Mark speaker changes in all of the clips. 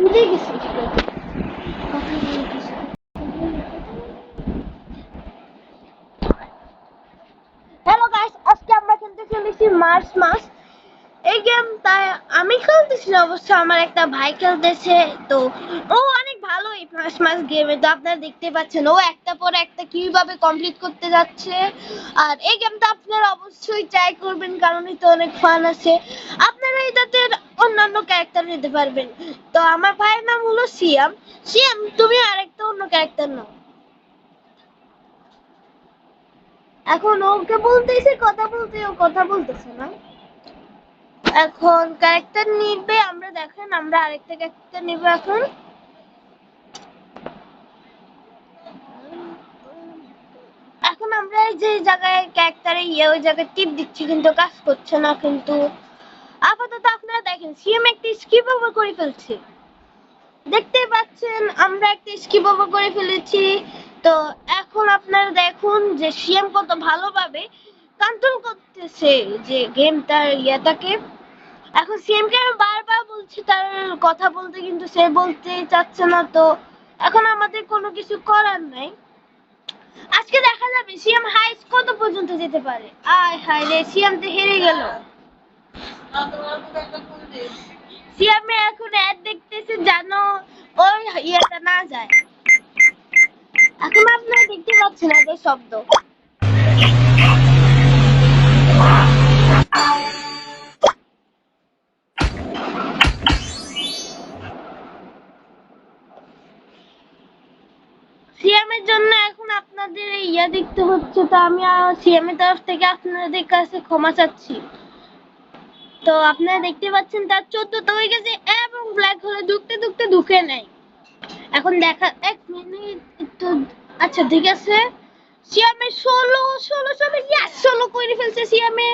Speaker 1: বুঝে গেছি। Hello guys, আজকে আমরা খেলতে চলেছি মার্চ মাস। এই গেমটা আমি খেলতেছি না, অবশ্য আমার একটা ভাই খেলতেছে। তো ও অনেক ভালো এই মার্চ মাস গেমে, তো আপনারা দেখতে পাচ্ছেন ও একটা পর একটা কিভাবে কমপ্লিট করতে যাচ্ছে। আর এই গেমটা আপনারা অবশ্যই ট্রাই করবেন, কারণ এতে অনেক ফান আছে। আপনারা এটাতে অন্যান্য ক্যারেক্টার নিতে পারবেন। তো আমার ভাইয়ের নাম হলো সিয়াম। সিয়াম, তুমি আরেকটা অন্য ক্যারেক্টার নাও। এখন ওকে বলতেছে কথা বলতে, ও কথা বলতেছে না। এখন ক্যারেক্টার নিবে, আমরা দেখেন আমরা আরেকটা ক্যারেক্টার নিব এখন। এখন আমরা এই যে জায়গায় ক্যারেক্টারে ওই জায়গায় টিপ দিচ্ছি, কিন্তু কাজ করছে না। কিন্তু আপাতত আপনারা দেখেন সিএম একটা স্কিপ ওভার করে ফেলছে, দেখতে পাচ্ছেন আমরা একটা স্কিপ ওভার করে ফেলেছি। তো এখন আপনারা দেখুন যে সিএম কত ভালোভাবে কন্ট্রোল করতেছে যে গেমটার ইয়েটাকে। এখন সিএম কে আমি বারবার বলছি তার কথা বলতে, কিন্তু সে বলতে চাচ্ছে না। তো এখন আমাদের কোনো কিছু করার নাই। আজকে দেখা যাবে সিএম হাইস্ট কত পর্যন্ত যেতে পারে। আয় হায় রে, সিএম তো হেরে গেল। সিএম এখন অ্যাড দেখতেছে, জানো ওই ইয়েটা না যায়। এখন আপনারা দেখতে পাচ্ছেন এদের শব্দ। সিএম এর জন্য এখন আপনাদের ইয়া দেখতে হচ্ছে। তো আমি সিএম এর তরফ থেকে আপনাদের কাছে ক্ষমা চাচ্ছি। তো আপনারা দেখতে পাচ্ছেন তার 14 তো হয়ে গেছে এবং ব্ল্যাক হোলে ঢুকতে ঢুকতে ঢুকে নাই। এখন দেখা 1 মিনিট একটু। আচ্ছা ঠিক আছে, সিয়ামে 16 ইয়াস 16 করে ফেলছে সিয়ামে।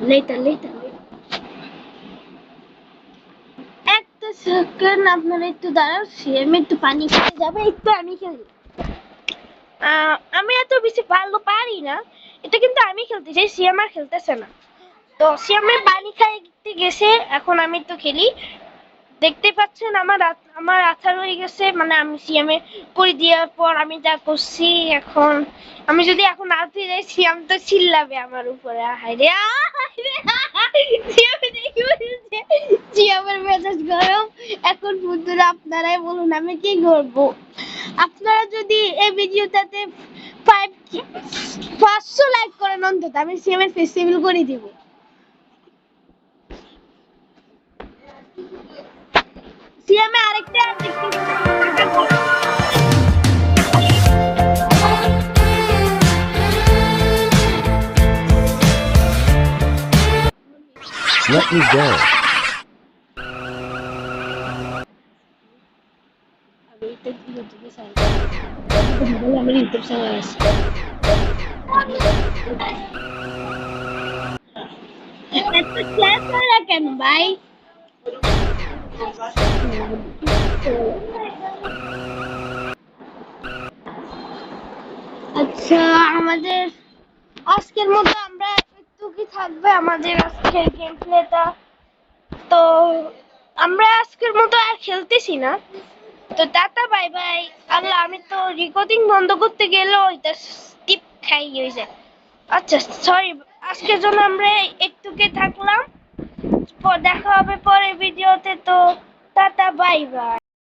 Speaker 1: লেটার লেটার একটা সেকেন্ড আপনারা একটু দাঁড়াও, সিয়ামে একটু পানি খেতে যাবে, একটু আমি খেলি। আমি এত বেশি ভালো পারি না এটা, কিন্তু আমি খেলতে চাই, সিয়াম আর খেলতেছে না। তো সিয়ামে পানি খাইতে গেছে, এখন আমি তো খেলি। দেখতে পাচ্ছেন আমার আঠা রয়ে গেছে, মানে আমি সিএমএ করে দেওয়ার পর আমি যা করছি। এখন আমি যদি এখন আউটে যাই, সিএম তো চিল্লাবে আমার উপরে। হায়রে সিএমের মেজাজ গরম। এখন বন্ধুরা আপনারাই বলুন আমি কি করব। আপনারা যদি এই ভিডিওটাতে 500 লাইক করেন অন্তত, আমি সিএমের ফেস্টিভ্যাল করে দিব। সিএমএ আরেকটা
Speaker 2: Let me go.
Speaker 1: আমার ইউটিউব চ্যানেল আছে। এত শেয়ার করে কেন ভাই? আচ্ছা, আমাদের আজকের মতো আমরা একটু কি থাকবে আমাদের আজকের গেম প্লেটা। তো আমরা আজকের মতো আর খেলতেছি না। তো টাটা বাই বাই। আল্লাহ, আমি তো রেকর্ডিং বন্ধ করতে গেলেও এটা স্কিপ খাই হয়ে যায়। আচ্ছা সরি, আজকের জন্য আমরা একটুকে থাকলাম। দেখা হবে পরের ভিডিওতে। তো টাটা বাই বাই।